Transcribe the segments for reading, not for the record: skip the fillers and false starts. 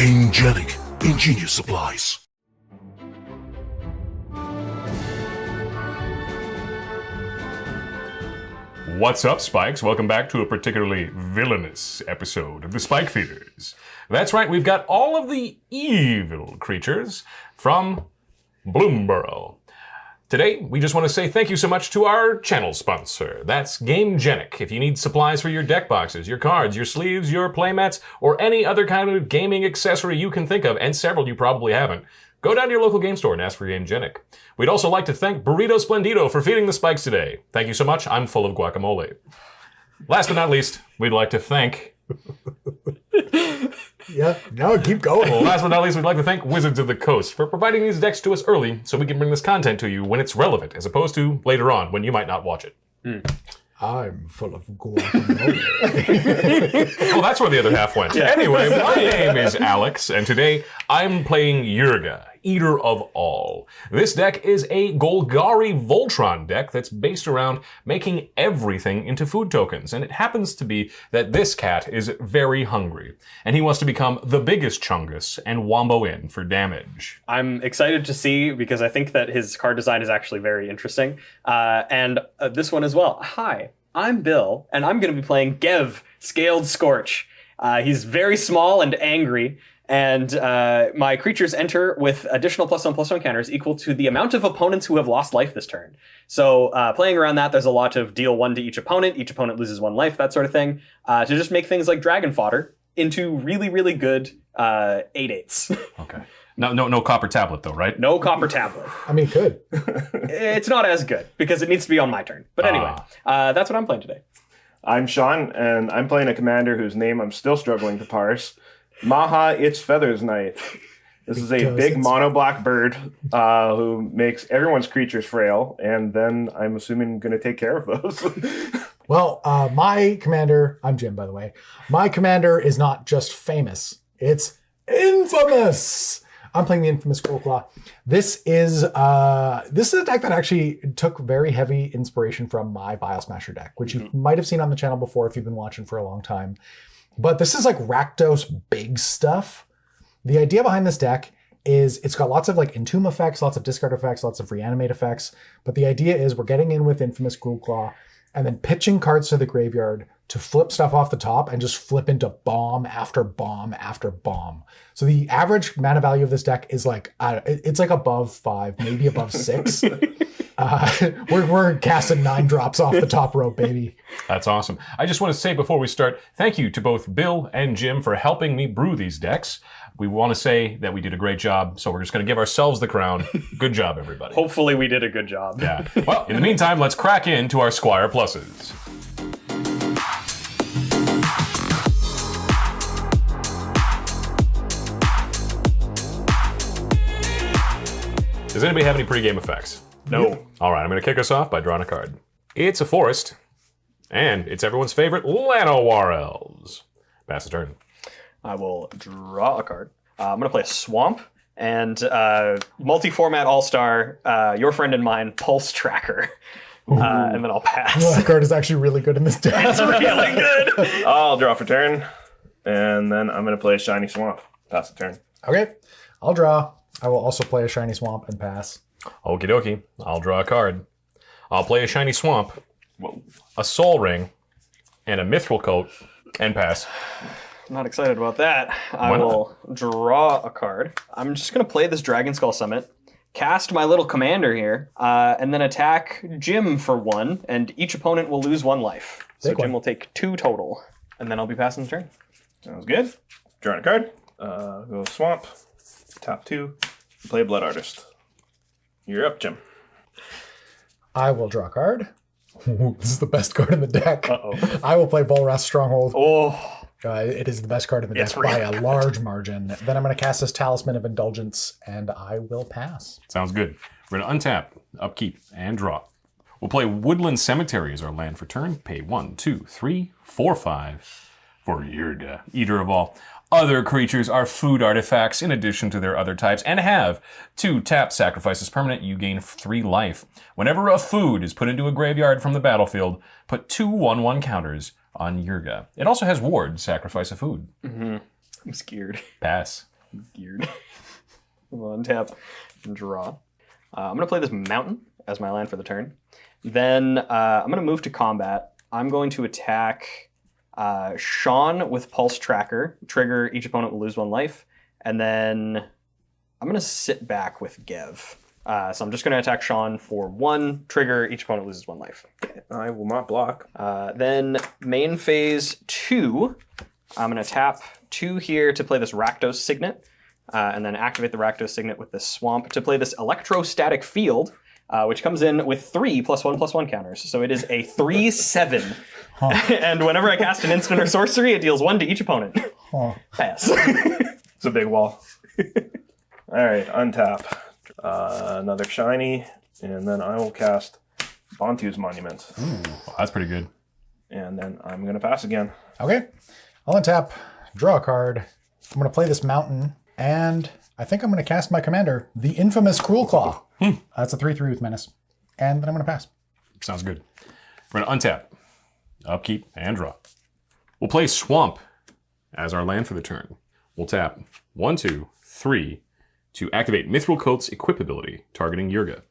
Angelic Ingenious Supplies. What's up, Spikes? Welcome back to a particularly villainous episode of the Spike Feeders. That's right, we've got all of the evil creatures from Bloomburrow. Today, we just want to say thank you so much to our channel sponsor. That's Gamegenic. If you need supplies for your deck boxes, your cards, your sleeves, your playmats, or any other kind of gaming accessory you can think of, and several you probably haven't, go down to your local game store and ask for Gamegenic. We'd also like to thank Burrito Splendido for feeding the Spikes today. Thank you so much. I'm full of guacamole. Last but not least, we'd like to thank... Yeah, no, keep going. Well, last but not least, we'd like to thank Wizards of the Coast for providing these decks to us early so we can bring this content to you when it's relevant, as opposed to later on when you might not watch it. I'm full of guacamole. Well, that's where the other half went. Yeah. Anyway, my name is Alex, and today I'm playing Ygra, Eater of All. This deck is a Golgari Voltron deck that's based around making everything into food tokens, and it happens to be that this cat is very hungry, and he wants to become the biggest Chungus and wombo in for damage. I'm excited to see, because I think that his card design is actually very interesting, and this one as well. Hi, I'm Bill, and I'm going to be playing Gev, Scaled Scorch. He's very small and angry, and my creatures enter with additional +1/+1 counters equal to the amount of opponents who have lost life this turn. So playing around that, there's a lot of deal 1 to each opponent loses 1 life, that sort of thing, to just make things like Dragon Fodder into really, really good 8/8s. Okay. No copper tablet though, right? No copper tablet. I mean, good. It's not as good, because it needs to be on my turn. But anyway, that's what I'm playing today. I'm Sean, and I'm playing a commander whose name I'm still struggling to parse. Maha, Its Feathers Knight. This is a big mono-black bird who makes everyone's creatures frail, and then I'm assuming going to take care of those. Well, my commander, I'm Jim, by the way. My commander is not just famous, it's infamous. I'm playing the infamous Cruelclaw. This is a deck that actually took very heavy inspiration from my Bile Smasher deck, which you might have seen on the channel before if you've been watching for a long time. But this is like Rakdos big stuff. The idea behind this deck is it's got lots of like Entomb effects, lots of discard effects, lots of reanimate effects. But the idea is we're getting in with infamous Cruelclaw and then pitching cards to the graveyard to flip stuff off the top and just flip into bomb after bomb after bomb. So the average mana value of this deck is like, it's like above 5, maybe above 6. We're casting 9 drops off the top rope, baby. That's awesome. I just want to say before we start, thank you to both Bill and Jim for helping me brew these decks. We want to say that we did a great job, so we're just going to give ourselves the crown. Good job, everybody. Hopefully we did a good job. Yeah. Well, in the meantime, let's crack into our Squire Pluses. Does anybody have any pregame effects? No. All right, I'm going to kick us off by drawing a card. It's a forest, and it's everyone's favorite Llanowar Elves. Pass the turn. I will draw a card. I'm going to play a Swamp, and multi-format all-star, your friend and mine, Pulse Tracker. And then I'll pass. Well, that card is actually really good in this deck. It's really good. I'll draw for turn, and then I'm going to play a Shiny Swamp. Pass the turn. Okay, I'll draw. I will also play a Shiny Swamp and pass. Okie dokie. I'll draw a card. I'll play a Shiny Swamp, a Soul Ring, and a Mithril Coat, and pass. I'm not excited about that. I will draw a card. I'm just going to play this Dragon Skull Summit, cast my little commander here, and then attack Jim for 1, and each opponent will lose 1 life. So Jim will take 2 total, and then I'll be passing the turn. Sounds good. Drawing a card. Go Swamp. Top 2. Play Blood Artist. You're up, Jim. I will draw a card. Ooh, this is the best card in the deck. Uh-oh. I will play Volrath's Stronghold. Oh. It is the best card in the deck by a large margin. Then I'm going to cast this Talisman of Indulgence, and I will pass. Sounds good. We're going to untap, upkeep, and draw. We'll play Woodland Cemetery as our land for turn. Pay 1, 2, 3, 4, 5 for Ygra, Eater of All. Other creatures are food artifacts in addition to their other types and have 2 tap sacrifices permanent. You gain 3 life. Whenever a food is put into a graveyard from the battlefield, put 2 1/1 counters on Ygra. It also has ward, sacrifice a food. I'm scared. Pass. Geared. We'll untap and draw. I'm going to play this mountain as my land for the turn. Then I'm going to move to combat. I'm going to attack Sean with Pulse Tracker. Trigger, each opponent will lose 1 life. And then I'm going to sit back with Gev. So I'm just going to attack Sean for 1. Trigger, each opponent loses 1 life. I will not block. Then main phase 2, I'm going to tap 2 here to play this Rakdos Signet. And then activate the Rakdos Signet with this Swamp to play this Electrostatic Field, which comes in with 3 +1/+1 counters. So it is a 3/7. And whenever I cast an instant or sorcery, it deals 1 to each opponent. Pass. It's a big wall. All right, untap. Another shiny, and then I will cast Bontu's Monument. Well, that's pretty good. And then I'm going to pass again. Okay. I'll untap, draw a card. I'm going to play this mountain, and I think I'm going to cast my commander, the infamous Cruelclaw. That's a 3/3 with menace. And then I'm going to pass. Sounds good. We're going to untap, upkeep, and draw. We'll play Swamp as our land for the turn. We'll tap 1, 2, 3 to activate Mithril Coat's equip ability, targeting Ygra.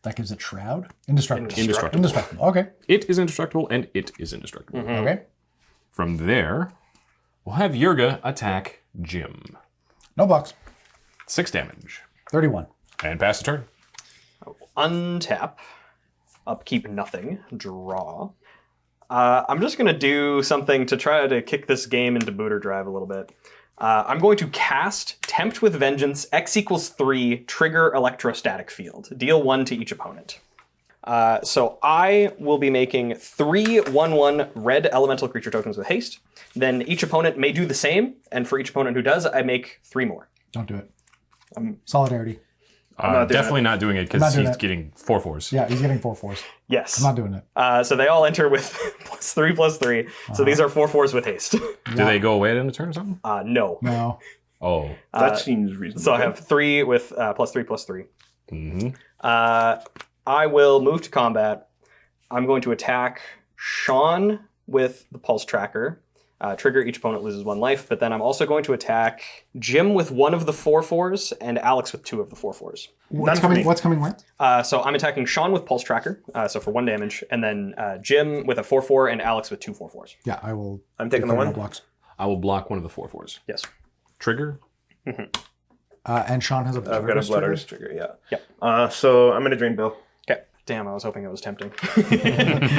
That gives it Shroud? Indestructible. Indestructible. Okay. It is indestructible, and it is indestructible. Okay. From there, we'll have Ygra attack Jim. No blocks. 6 damage. 31. And pass the turn. Untap, upkeep nothing, draw. I'm just going to do something to try to kick this game into booter drive a little bit. I'm going to cast Tempt with Vengeance, X = 3, trigger Electrostatic Field. Deal 1 to each opponent. So I will be making 3 1/1 red elemental creature tokens with haste. Then each opponent may do the same, and for each opponent who does, I make 3 more. Don't do it. Solidarity. Definitely not doing it because he's getting 4/4s. Yeah, he's getting 4/4s. Yes. I'm not doing it. So they all enter with +3/+3. So these are 4/4s with haste. Do they go away at the end of the turn or something? No. No. Oh. That seems reasonable. So I have 3 with +3/+3. Mm-hmm. I will move to combat. I'm going to attack Sean with the Pulse Tracker. Trigger, each opponent loses 1 life, but then I'm also going to attack Jim with 1 of the 4/4s and Alex with 2 of the 4/4s. What's coming where? So I'm attacking Sean with Pulse Tracker, so for 1 damage, and then Jim with a 4/4 and Alex with 2 4/4s. Yeah, I will. I'm taking the declare one. no blocks. I will block one of the 4/4s. Yes. Trigger. And Sean has a I've got a Blood trigger. Artist trigger, yeah. Yep. So I'm going to drain Bill. Okay. Damn, I was hoping it was tempting.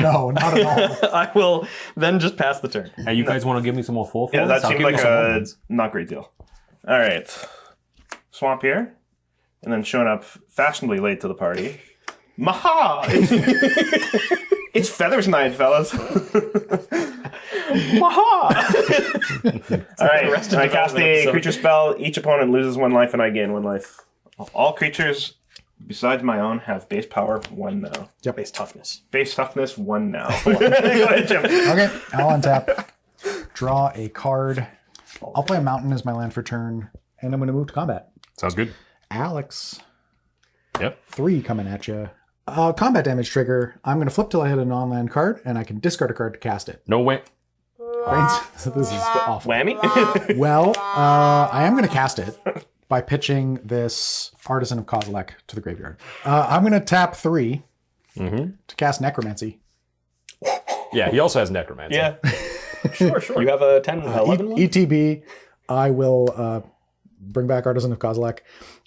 No, not at all. I will then just pass the turn. Hey, you guys want to give me some more 4/4s? Yeah, that I'll seems give you like some a ones. not great deal. All right. Swamp here. And then showing up fashionably late to the party. Maha! It's Feathers Night, fellas. Maha! All right, and I cast a creature spell. Each opponent loses 1 life, and I gain 1 life. All creatures besides my own have base power 1 now. Yep. Base toughness. Base toughness 1 now. Go ahead, Jim. Okay, I'll untap. Draw a card. I'll play a mountain as my land for turn, and I'm going to move to combat. Sounds good. Alex. Yep. 3 coming at you. Combat damage trigger. I'm going to flip till I hit a non-land card, and I can discard a card to cast it. No way. So this is awful. Whammy? Well, I am going to cast it by pitching this Artisan of Kozilek to the graveyard. I'm going to tap 3 to cast Necromancy. Yeah, he also has Necromancy. Yeah. Sure. You have a 10 11 one? ETB. I will bring back Artisan of Kozilek.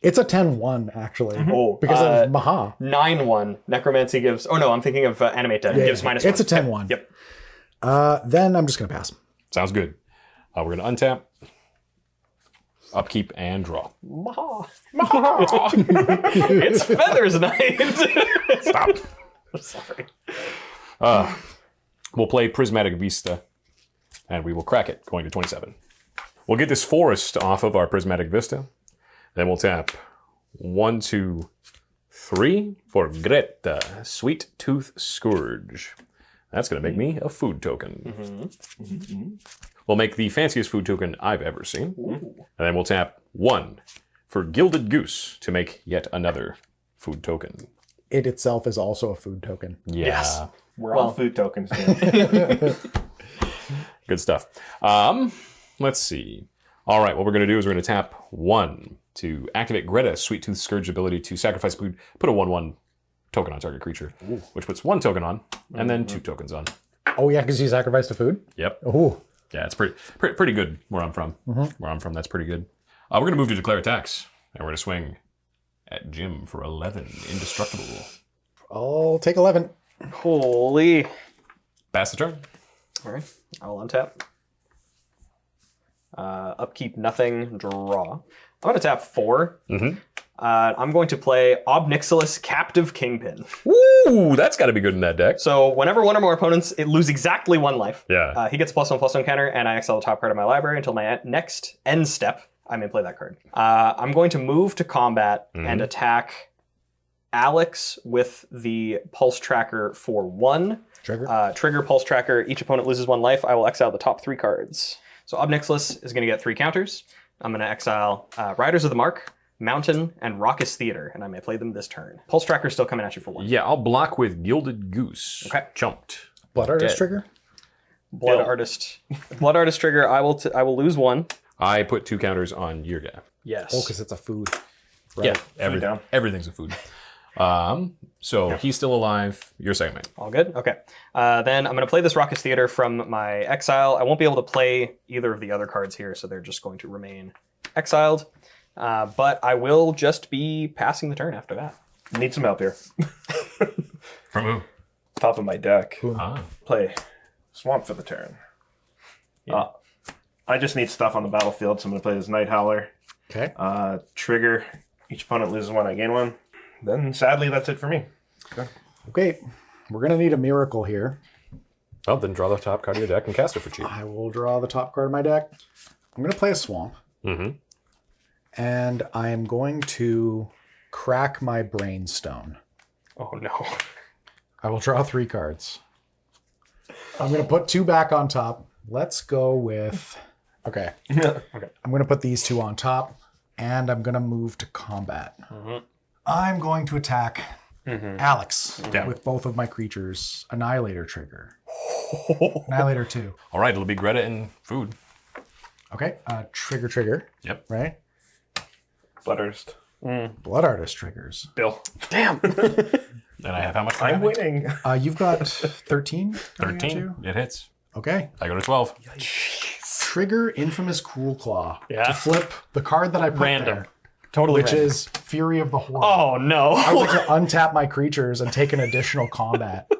It's a 10-1, actually. Oh, because of Maha. 9/1. Necromancy gives. Oh no, I'm thinking of Animate Dead. It gives -1. It's a 10-1. Yep. Then I'm just going to pass. Sounds good. We're going to untap, upkeep, and draw. Maha. It's Feathers Night. Stop. Sorry. We'll play Prismatic Vista, and we will crack it, going to 27. We'll get this forest off of our Prismatic Vista. Then we'll tap 1, 2, 3 for Greta, Sweet Tooth Scourge. That's going to make me a food token. We'll make the fanciest food token I've ever seen. And then we'll tap 1 for Gilded Goose to make yet another food token. It itself is also a food token. Yeah. Yes. We're all food tokens here. Good stuff. Let's see. All right, what we're going to do is we're going to tap 1 to activate Greta's Sweet Tooth Scourge ability to sacrifice food, put a 1/1 token on target creature, which puts 1 token on, and then 2 tokens on. Oh yeah, because you sacrificed the food? Yep. Oh. Yeah, it's pretty good where I'm from. Where I'm from, that's pretty good. We're going to move to declare attacks, and we're going to swing at Jim for 11. Indestructible. I'll take 11. Holy. Pass the turn. All right, I'll untap. Upkeep, nothing, draw. I'm going to tap 4. I'm going to play Obnixilis Captive Kingpin. Ooh, that's got to be good in that deck. So whenever one or more opponents lose exactly 1 life, Yeah. he gets +1/+1 counter, and I exile the top card of my library until my next end step. I may play that card. I'm going to move to combat and attack Alex with the Pulse Tracker for 1. Trigger. Trigger Pulse Tracker. Each opponent loses 1 life. I will exile the top 3 cards. So Obnixilis is going to get 3 counters. I'm going to exile Riders of the Mark, Mountain, and Raucous Theater, and I may play them this turn. Pulse Tracker's still coming at you for 1. Yeah, I'll block with Gilded Goose. Okay. Jumped. Blood Artist Dead. trigger. Blood Artist. Blood Artist trigger. I will lose 1. I put 2 counters on Ygra. Yes. Oh, because it's a food. Yeah, down. everything's a food. So he's still alive. You're second mate. All good? Okay. Then I'm going to play this Raucous Theater from my exile. I won't be able to play either of the other cards here, so they're just going to remain exiled. But I will just be passing the turn after that. Need some help here. From who? Top of my deck. Ah. Play Swamp for the turn. I just need stuff on the battlefield, so I'm going to play this Night Howler. Okay. Trigger. Each opponent loses 1, I gain 1. Then, sadly, that's it for me. Okay. We're going to need a miracle here. Oh, then draw the top card of your deck and cast it for cheap. I will draw the top card of my deck. I'm going to play a Swamp. And I am going to crack my Brainstone. Oh, no. I will draw 3 cards. I'm going to put 2 back on top. Let's go with... Okay. Okay. I'm going to put these 2 on top, and I'm going to move to combat. I'm going to attack Alex with both of my creatures. Annihilator trigger. Annihilator 2. All right, it'll be Greta and food. Okay. Trigger. Yep. Right? Blood Artist. Blood Artist triggers. Bill. Damn. And I have how much? I'm winning. You've got 13? coming at 13. you? It hits. Okay. I go to 12. Trigger Infamous Cruelclaw Yeah. to flip the card that I put Random. there, Totally which random. is Fury of the Horde. Oh, no. I'm going to untap my creatures and take an additional combat.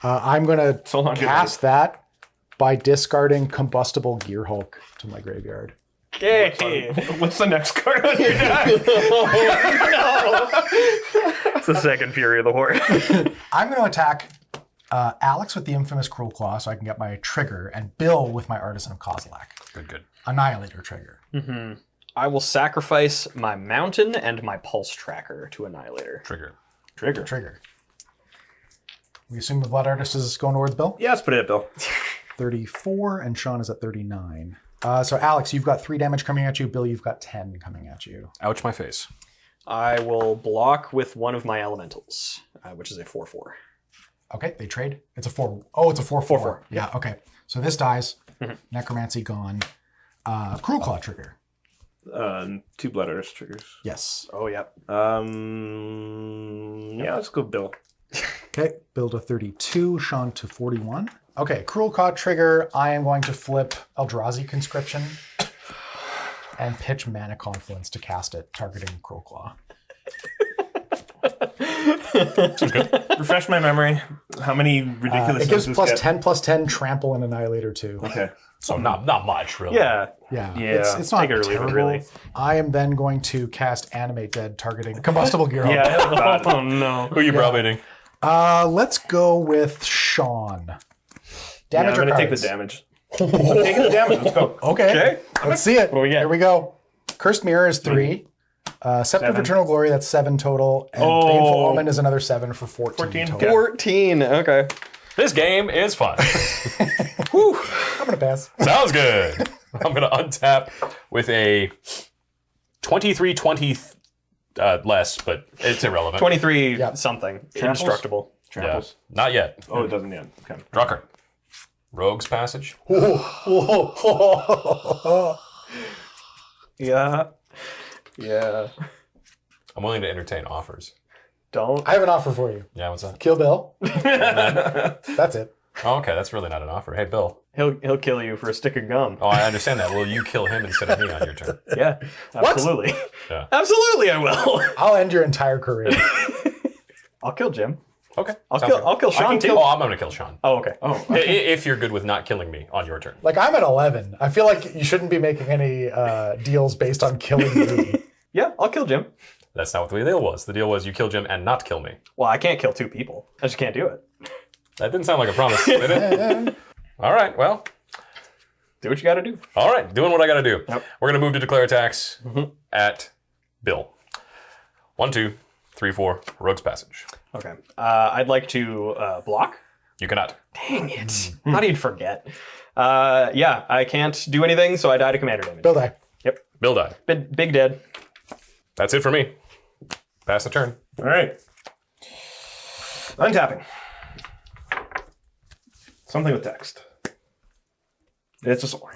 I'm going to So long, cast that by discarding Combustible Gear Hulk to my graveyard. Okay. What's the next card on your deck? It's the second Fury of the Horde. I'm going to attack Alex with the Infamous Cruelclaw so I can get my trigger, and Bill with my Artisan of Kozilek. Good. Annihilator trigger. I will sacrifice my Mountain and my Pulse Tracker to Annihilator. Trigger. Trigger. We assume the Blood Artist is going towards Bill? Yeah, let's put it at Bill. 34, and Sean is at 39. So Alex, you've got 3 damage coming at you. Bill, you've got 10 coming at you. Ouch my face. I will block with one of my elementals, which is a 4/4. Okay, they trade. It's a 4. Oh, it's a 4/4. 4/4. Yeah, okay. So this dies. Necromancy gone. Cruelclaw trigger. 2 Blood Artist triggers. Yes. Oh, yep. Yeah, let's go Bill. Okay, Bill to 32, Sean to 41. Okay, Cruelclaw trigger. I am going to flip Eldrazi Conscription and pitch Mana Confluence to cast it, targeting Cruelclaw. Refresh my memory. How many ridiculous It gives things plus get? 10/10 trample and Annihilator 2. Okay. So not much, really. Yeah. Yeah, Yeah, it's not take it or leave it, terrible. really. I am then going to cast Animate Dead, targeting Combustible Gear. Yeah. Oh, no. Who are you browbeating? Let's go with Sean. Damage I'm or going to take cards? the damage. I'm taking the damage. Let's go. Okay. Let's see it. What do we get? Here we go. Cursed Mirror is 3. Scepter of 7. Eternal Glory, that's 7 total. And Painful Omen is another 7 for 14 total. 14. Okay. This game is fun. I'm going to pass. Sounds good. I'm going to untap with a 23-20 less, but it's irrelevant. 23 Yep. something. Tramples? Indestructible. Yeah. Tramples. Not yet. Oh, it doesn't yet. Okay. Draw card. Rogue's Passage. Yeah. Yeah. I'm willing to entertain offers. Don't. I have an offer for you. Yeah, what's that? Kill Bill. That's it. Oh, okay, that's really not an offer. Hey, Bill. He'll kill you for a stick of gum. Oh, I understand that. Will you kill him instead of me on your turn? Yeah. Absolutely. Yeah. Absolutely, I will. I'll end your entire career. I'll kill Jim. Okay. I'll sounds kill good. Sean too. Oh, I'm going to kill Sean. Oh, okay. Oh, If you're good with not killing me on your turn. Like, I'm at 11. I feel like you shouldn't be making any deals based on killing me. Yeah, I'll kill Jim. That's not what the deal was. The deal was you kill Jim and not kill me. Well, I can't kill two people. I just can't do it. That didn't sound like a promise, did it? All right, well. Do what you got to do. All right, doing what I got to do. Yep. We're going to move to declare attacks at Bill. 1, 2, 3, 4, Rogue's Passage. Okay. I'd like to block. You cannot. Dang it. How do you forget? Yeah, I can't do anything, so I die to commander damage. Bill die. Yep. Bill died. Big dead. That's it for me. Pass the turn. all right. Untapping. Something with text. It's a story.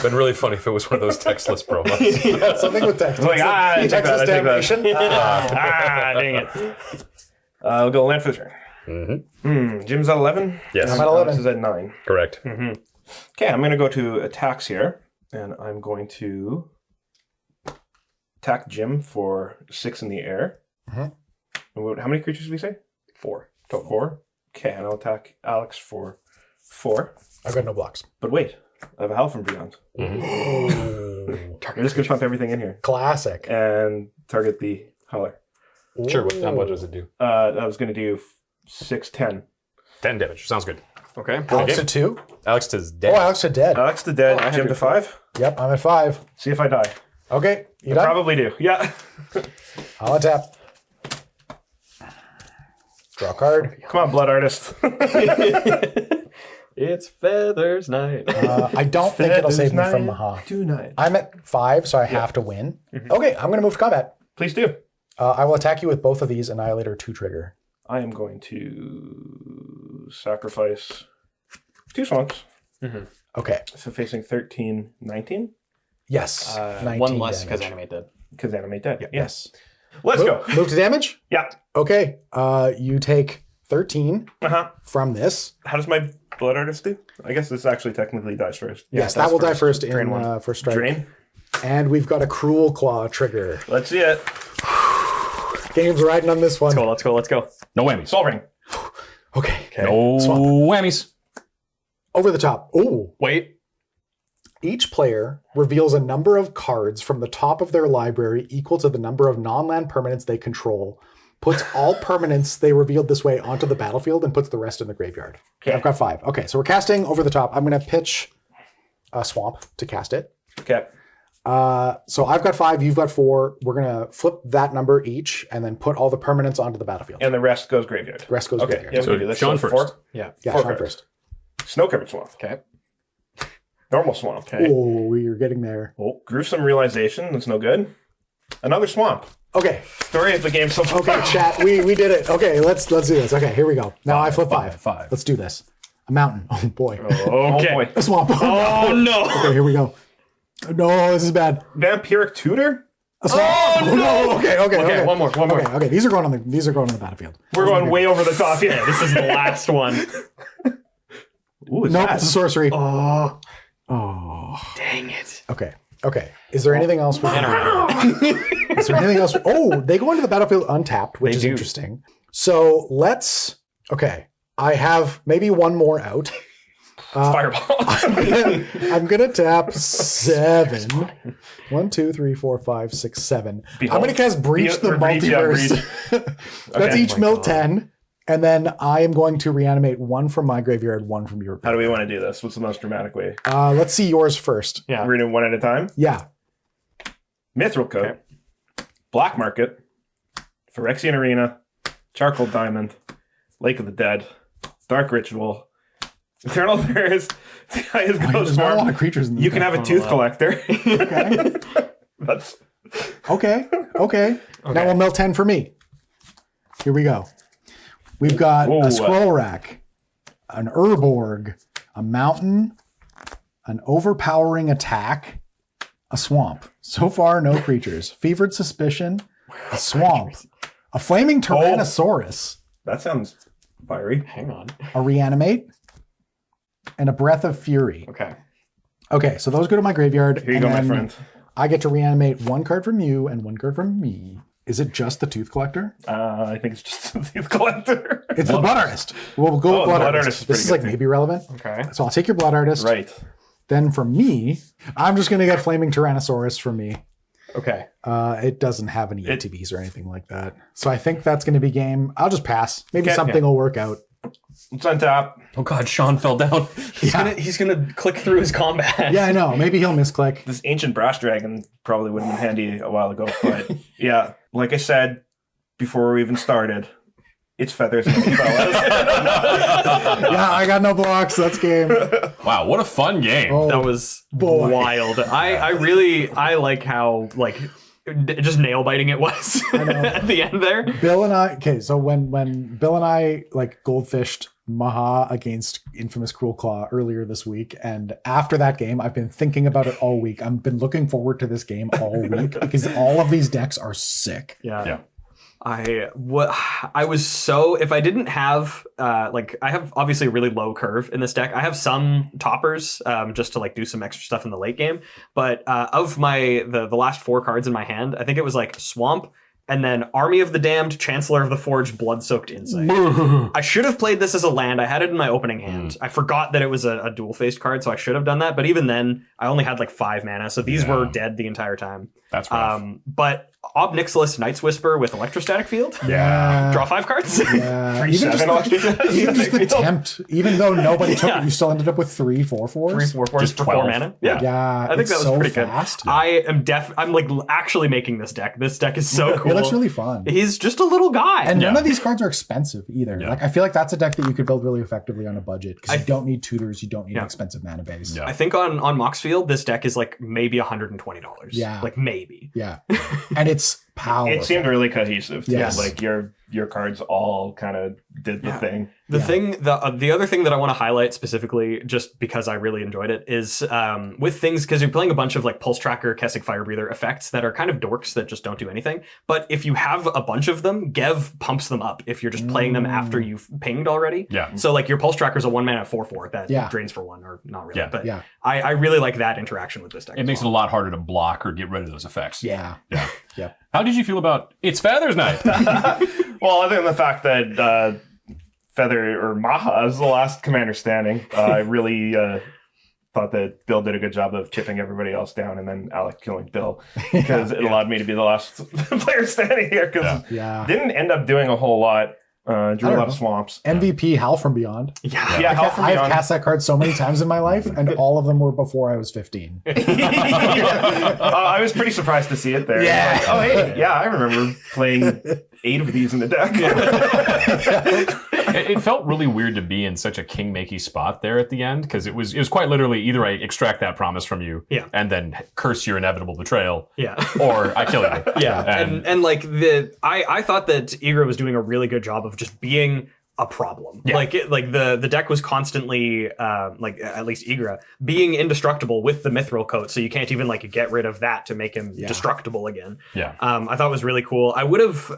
Been really funny if it was one of those textless promos. Something with text. Like, I take Texas that. damnation. Dang it. I'll go land for the turn. Jim's at 11. Yes. I'm at 11. Alex is at 9. Correct. Okay, I'm going to go to attacks here, and I'm going to attack Jim for 6 in the air. And how many creatures did we say? 4. Total 4. Okay, and I'll attack Alex for 4. I've got no blocks. But wait, I have a Howl from Beyond. I'm just going to pump everything in here Classic. and target the Howler. Sure, how much does it do? I was going to do 6, 10. 10 damage. Sounds good. Okay. Alex to 2. Alex is Oh, dead. Alex to dead. Alex to dead, I Jim have to 5. Yep, I'm at 5. See if I die. Okay, you I done? probably do. Yeah. I'll untap. Draw a card. Come on, Blood Artist. It's Feathers Night. I don't think it'll save me from Maha. Tonight. I'm at 5, so I have to win. Okay, I'm going to move to combat. Please do. I will attack you with both of these Annihilator 2 trigger. I am going to sacrifice 2 swamps. Okay. So facing 13, 19. Yes. 19 One less because damage. animate dead. Because animate dead. Yes. Let's go. Move to damage? Yeah. Okay. You take 13 Uh-huh. from this. How does my Blood Artist do? I guess this actually technically dies first. Yes, that will die first in Drain 1. first strike. Drain. And we've got a Cruelclaw trigger. Let's see it. Game's riding on this one. Let's go. No whammies. Sol Ring. Okay. No Swamp. whammies. Over the top. Ooh. Wait. Each player reveals a number of cards from the top of their library equal to the number of non-land permanents they control, puts all permanents they revealed this way onto the battlefield, and puts the rest in the graveyard. Okay. I've got 5. Okay, so we're casting over the top. I'm going to pitch a swamp to cast it. Okay. So I've got 5, you've got 4. We're going to flip that number each and then put all the permanents onto the battlefield. And the rest goes graveyard. The rest goes Okay. graveyard. Yeah, we So can do this. Sean So first. 4. Yeah. Yeah, 4 Sean cards. first. Snow covered swamp. Okay. Normal swamp. Okay. Oh, you're getting there. Oh, gruesome realization. That's no good. Another swamp. Okay, Story of the game so far. okay, chat. We did it. Okay, let's do this. Okay, here we go. Now I flip 5. 5. Let's do this. A mountain. Oh boy. Oh Okay. boy. A swamp. Oh no. Okay, here we go. No, this is bad. Vampiric Tutor? A swamp. Oh no. Okay. Okay, one more. Okay, these are going on the battlefield. We're going way over the top. Yeah. This is the last one. Ooh, it's Nope, that. it's a sorcery. Oh, Oh. dang it. Okay. Okay. Is there anything else we can do? Is there anything else? Oh, they go into the battlefield untapped, which They is do. interesting. So let's. Okay, I have maybe one more out. Fireball. I'm gonna tap 7. 1, 2, 3, 4, 5, 6, 7. I'm gonna cast Breach the Breach, yeah, Multiverse. That's Okay. each mill 10. And then I am going to reanimate 1 from my graveyard, 1 from your How do graveyard. we want to do this? What's the most dramatic way? Let's see yours first. Yeah. We're going to do one at a time. Yeah. Mithril Coat. Black Market. Phyrexian Arena. Charcoal Diamond. Lake of the Dead. Dark Ritual. Eternal Thirst. Gaia's Ghost There's not a lot Swarm. of creatures in this. You can have a Tooth Collector. Okay. That's Okay. Now we'll mill 10 for me. Here we go. We've got Ooh. a scroll rack, an Urborg, a mountain, an overpowering attack, a swamp. So far, no creatures. Fevered Suspicion, a swamp, a Flaming Tyrannosaurus, That sounds fiery. Hang on. a Reanimate, and a Breath of Fury. Okay. Okay, so those go to my graveyard. Here you and go, my then friend. I get to reanimate one card from you and one card from me. Is it just the Tooth Collector? I think it's just the Thief Collector. It's the Blood Artist. We'll go with the Blood Blood Artist. Artist is This is pretty like good, too. maybe relevant. Okay. So I'll take your Blood Artist. Right. Then for me, I'm just going to get Flaming Tyrannosaurus from me. Okay. It doesn't have any ETBs or anything like that. So I think that's going to be game. I'll just pass. Maybe Okay. something will work out. It's on top. Oh God, Sean fell down. He's gonna click through his combat. Yeah, I know. Maybe he'll misclick. This ancient brass dragon probably would have been handy a while ago, but yeah, like I said before we even started, it's feathers, fellas. Yeah, I got no blocks. That's game. Wow, what a fun game. Oh, That was Boy. wild. I like how like just nail biting it was at the end there. Bill and I. Okay, so when Bill and I like goldfished Maha against infamous Cruelclaw earlier this week, and after that game, I've been thinking about it all week. I've been looking forward to this game all week because all of these decks are sick. Yeah. I was so, if I didn't have like, I have obviously a really low curve in this deck. I have some toppers just to like do some extra stuff in the late game, but of my the last 4 cards in my hand, I think it was like Swamp, and then Army of the Damned, Chancellor of the Forge, Blood-Soaked Insight. I should have played this as a land. I had it in my opening hand. I forgot that it was a dual-faced card, so I should have done that. But even then, I only had like 5 mana, so these were dead the entire time. That's rough. But Ob Nixilis, Night's Whisper with Electrostatic Field. Yeah. Draw 5 cards. Yeah. 3/7 Even just the tempt, even though nobody took Yeah. it, you still ended up with 3 4/4s. 3 4/4s Just for 4 12. mana. Yeah. Yeah, I think it's that was so pretty fast. good. I'm like actually making this deck. This deck is so cool. It looks really fun. He's just a little guy. And none Yeah. of these cards are expensive either. Yeah. Like I feel like that's a deck that you could build really effectively on a budget because I- you don't need tutors, you don't need Yeah. an expensive mana base. Yeah. I think on Moxfield, this deck is like maybe $120. Yeah. Like maybe. Yeah. And it's powerful. It seemed really cohesive. Too. Yes. Like your cards all kind of did the thing. The other thing that I want to highlight specifically, just because I really enjoyed it, is with things, because you're playing a bunch of like Pulse Tracker, Kessig Fire Breather effects that are kind of dorks that just don't do anything. But if you have a bunch of them, Gev pumps them up if you're just playing them after you've pinged already. Yeah. So like your Pulse Tracker is a 1 mana 4/4 that Yeah. drains for 1, or not really. Yeah. But Yeah. I really like that interaction with this deck. It makes it a lot harder to block or get rid of those effects. Yeah. Yeah. Yeah. How did you feel about It's Feathers Night? Well, other than the fact that Feather or Maha is the last commander standing, I really thought that Bill did a good job of chipping everybody else down, and then Alec killing Bill because it allowed me to be the last player standing here. Because Yeah. didn't end up doing a whole lot. Drew a don't lot of know. swamps. MVP Hal from Beyond. yeah. Yeah, Hell from I've Beyond. cast that card so many times in my life, and all of them were before I was 15. I was pretty surprised to see it there. Yeah. Like, oh, hey, yeah, I remember playing 8 of these in the deck. It felt really weird to be in such a king-makey spot there at the end, because it was quite literally either I extract that promise from you Yeah. and then curse your inevitable betrayal, Yeah. or I kill you. Yeah, And- and like I thought that Ygra was doing a really good job of just being a problem. Yeah. Like the deck was constantly like at least Ygra being indestructible with the Mithril coat, so you can't even like get rid of that to make him destructible again. Yeah. I thought it was really cool. I would have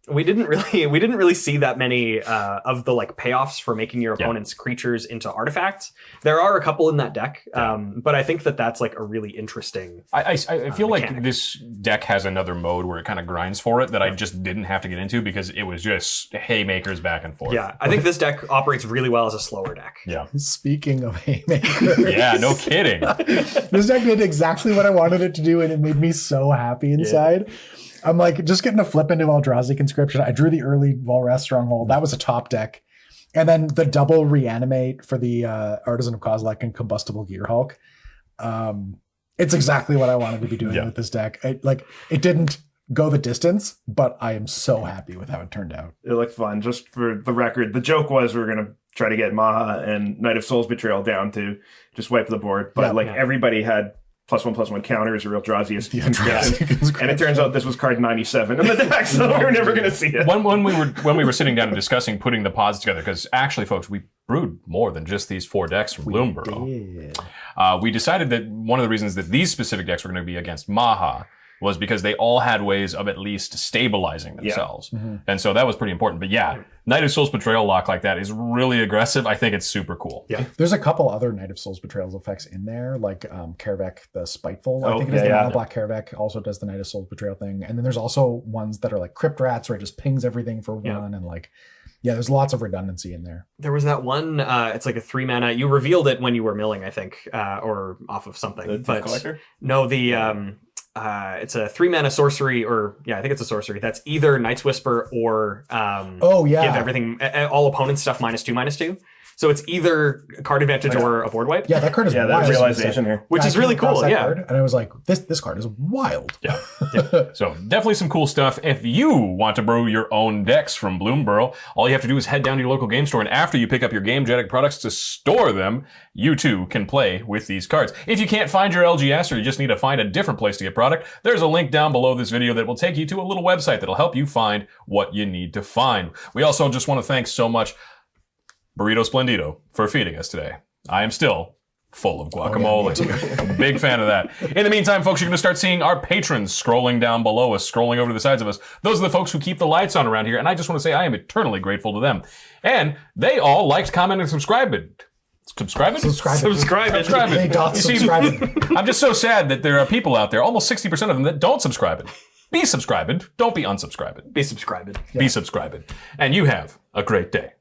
we didn't really see that many of the like payoffs for making your opponent's creatures into artifacts. There are a couple in that deck, but I think that that's like a really interesting. I feel like mechanic. this deck has another mode where it kind of grinds for it that I just didn't have to get into because it was just haymakers back and forth. Yeah, I think this deck operates really well as a slower deck. Yeah. Speaking of haymakers. Yeah, no kidding. This deck did exactly what I wanted it to do, and it made me so happy inside. I'm like, just getting a flip into Eldrazi Conscription. I drew the early Volrest Stronghold. That was a top deck. And then the double reanimate for the Artisan of Kozilek and Combustible Gearhulk. It's exactly what I wanted to be doing with this deck. It didn't go the distance, but I am so happy with how it turned out. It looked fun. Just for the record, the joke was we were going to try to get Maha and Knight of Souls Betrayal down to just wipe the board. But everybody had +1/+1 counters, real Eldrazi's inscriptions. And it turns out this was card 97 in the deck, so we're never going to see it. When we were sitting down and discussing putting the pods together, because actually, folks, we brewed more than just these 4 decks from Bloomburrow. We decided that one of the reasons that these specific decks were going to be against Maha was because they all had ways of at least stabilizing themselves. And so that was pretty important. But yeah, Knight of Souls Betrayal lock like that is really aggressive. I think it's super cool. Yeah. There's a couple other Knight of Souls Betrayals effects in there, like Karavek the Spiteful. I think it is the Mono Black Karavek also does the Knight of Souls Betrayal thing. And then there's also ones that are like Crypt Rats where it just pings everything for one and like, yeah, there's lots of redundancy in there. There was that one, it's like a 3 mana. You revealed it when you were milling, I think, or off of something. The Thief Collector? No, it's a 3 mana sorcery, or I think it's a sorcery. That's either Knight's Whisper or give everything, all opponent stuff -2/-2. So it's either card advantage or a board wipe. Yeah, that card is wild. That realization here. Which is really cool, card, and I was like, this card is wild. Yeah. So definitely some cool stuff. If you want to brew your own decks from Bloomburrow, all you have to do is head down to your local game store, and after you pick up your Gamegetic products to store them, you too can play with these cards. If you can't find your LGS or you just need to find a different place to get product, there's a link down below this video that will take you to a little website that'll help you find what you need to find. We also just want to thank so much Burrito Splendido for feeding us today. I am still full of guacamole. Big fan of that. In the meantime, folks, you're going to start seeing our patrons scrolling down below us, scrolling over to the sides of us. Those are the folks who keep the lights on around here, and I just want to say I am eternally grateful to them. And they all liked, commented, and subscribed. Subscribe. I'm just so sad that there are people out there, almost 60% of them, that don't subscribe. Be subscribed. Don't be unsubscribed. Be subscribed. Be subscribed. And you have a great day.